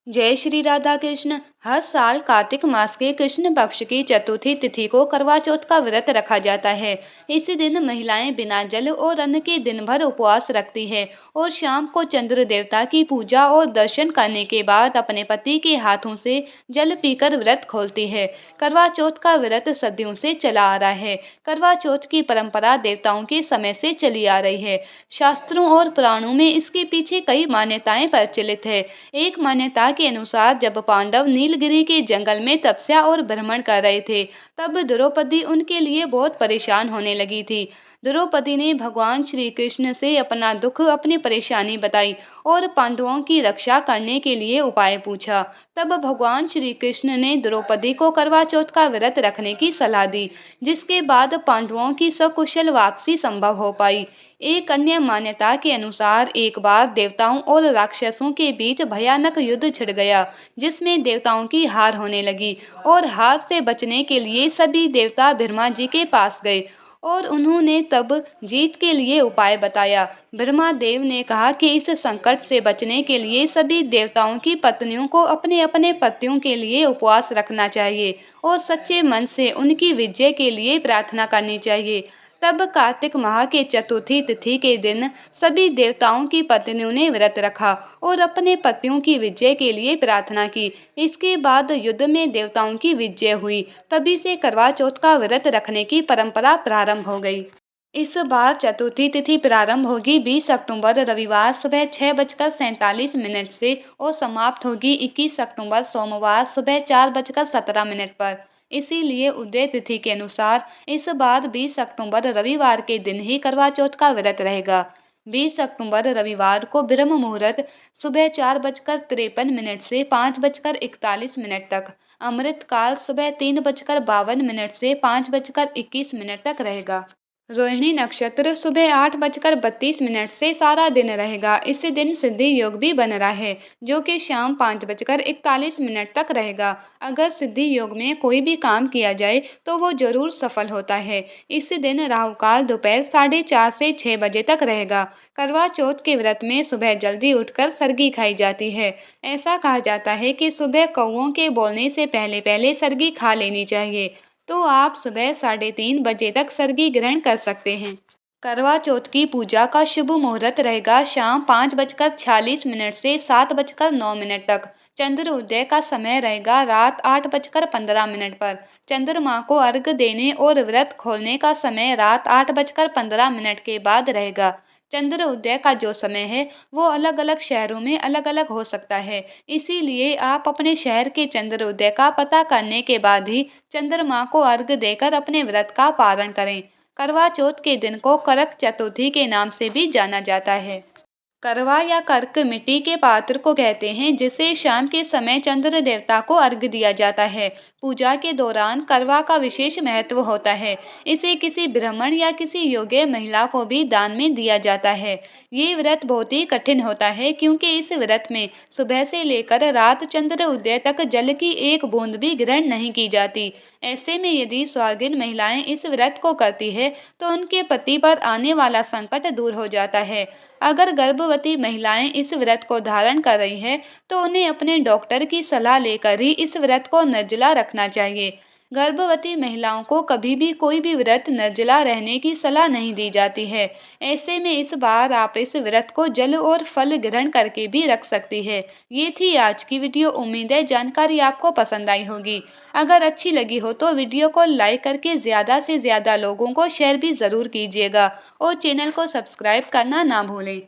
जय श्री राधा कृष्ण। हर साल कार्तिक मास के कृष्ण पक्ष की चतुर्थी तिथि को करवा चौथ का व्रत रखा जाता है। इस दिन महिलाएं बिना जल और अन्न के दिन भर उपवास रखती है और शाम को चंद्र देवता की पूजा और दर्शन करने के बाद अपने पति के हाथों से जल पीकर व्रत खोलती है। करवा चौथ का व्रत सदियों से चला आ रहा है। करवा चौथ की परंपरा देवताओं के समय से चली आ रही है। शास्त्रों और पुराणों में इसके पीछे कई मान्यताएं प्रचलित है। एक मान्यता के अनुसार जब पांडव नीलगिरी के जंगल में तपस्या और भ्रमण कर रहे थे, तब द्रौपदी उनके लिए बहुत परेशान होने लगी थी। द्रौपदी ने भगवान श्री कृष्ण से अपना दुख, अपनी परेशानी बताई और पांडवों की रक्षा करने के लिए उपाय पूछा। तब भगवान श्री कृष्ण ने द्रौपदी को करवा चौथ का व्रत रखने की सलाह दी, जिसके बाद पांडवों की सकुशल वापसी संभव हो पाई। एक अन्य मान्यता के अनुसार एक बार देवताओं और राक्षसों के बीच भयानक युद्ध छिड़ गया, जिसमें देवताओं की हार होने लगी और हार से बचने के लिए सभी देवता ब्रह्मा जी के पास गए और उन्होंने तब जीत के लिए उपाय बताया। ब्रह्मा देव ने कहा कि इस संकट से बचने के लिए सभी देवताओं की पत्नियों को अपने अपने पतियों के लिए उपवास रखना चाहिए और सच्चे मन से उनकी विजय के लिए प्रार्थना करनी चाहिए। तब कार्तिक माह के चतुर्थी तिथि के दिन सभी देवताओं की पत्नियों ने व्रत रखा और अपने पतियों की विजय के लिए प्रार्थना की। इसके बाद युद्ध में देवताओं की विजय हुई। तभी से करवा चौथ का व्रत रखने की परंपरा प्रारंभ हो गई। इस बार चतुर्थी तिथि प्रारंभ होगी 20 अक्टूबर रविवार सुबह 6:47 से और समाप्त होगी 21 अक्टूबर सोमवार सुबह 4:17 पर। इसीलिए उदय तिथि के अनुसार इस बार 20 अक्टूबर रविवार के दिन ही करवा चौथ का व्रत रहेगा। 20 अक्टूबर रविवार को ब्रह्म मुहूर्त सुबह 4:53 से 5:41 तक, अमृत काल सुबह 3:52 से 5:21 तक रहेगा। रोहिणी नक्षत्र सुबह 8:32 से सारा दिन रहेगा। इस दिन सिद्धि योग भी बन रहा है, जो कि शाम 5:41 तक रहेगा। अगर सिद्धि योग में कोई भी काम किया जाए तो वो जरूर सफल होता है। इस दिन राहु काल दोपहर 4:30 से 6 बजे तक रहेगा। करवा चौथ के व्रत में सुबह जल्दी उठकर सरगी खाई जाती है। ऐसा कहा जाता है कि सुबह कौओं के बोलने से पहले पहले सरगी खा लेनी चाहिए, तो आप सुबह 3:30 बजे तक सरगी ग्रहण कर सकते हैं। करवा चौथ की पूजा का शुभ मुहूर्त रहेगा शाम 5:46 से 7:09 तक। चंद्र उदय का समय रहेगा रात 8:15 पर। चंद्रमा को अर्घ्य देने और व्रत खोलने का समय रात 8:15 के बाद रहेगा। चंद्र उदय का जो समय है वो अलग अलग शहरों में अलग अलग हो सकता है, इसीलिए आप अपने शहर के चंद्र उदय का पता करने के बाद ही चंद्रमा को अर्घ्य देकर अपने व्रत का पारण करें। करवा चौथ के दिन को करक चतुर्थी के नाम से भी जाना जाता है। करवा या कर्क मिट्टी के पात्र को कहते हैं, जिसे शाम के समय चंद्र देवता को अर्घ्य दिया जाता है। पूजा के दौरान करवा का विशेष महत्व होता है। इसे किसी ब्राह्मण या किसी योग्य महिला को भी दान में दिया जाता है। ये व्रत बहुत ही कठिन होता है, क्योंकि इस व्रत में सुबह से लेकर रात चंद्र उदय तक जल की एक बूंद भी ग्रहण नहीं की जाती। ऐसे में यदि सुहागिन महिलाएं इस व्रत को करती है तो उनके पति पर आने वाला संकट दूर हो जाता है। अगर गर्भवती महिलाएं इस व्रत को धारण कर रही हैं, तो उन्हें अपने डॉक्टर की सलाह लेकर ही इस व्रत को निर्जला रखना चाहिए। गर्भवती महिलाओं को कभी भी कोई भी व्रत निर्जला रहने की सलाह नहीं दी जाती है। ऐसे में इस बार आप इस व्रत को जल और फल ग्रहण करके भी रख सकती है। ये थी आज की वीडियो। उम्मीद है जानकारी आपको पसंद आई होगी। अगर अच्छी लगी हो तो वीडियो को लाइक करके ज़्यादा से ज़्यादा लोगों को शेयर भी ज़रूर कीजिएगा और चैनल को सब्सक्राइब करना ना भूलें।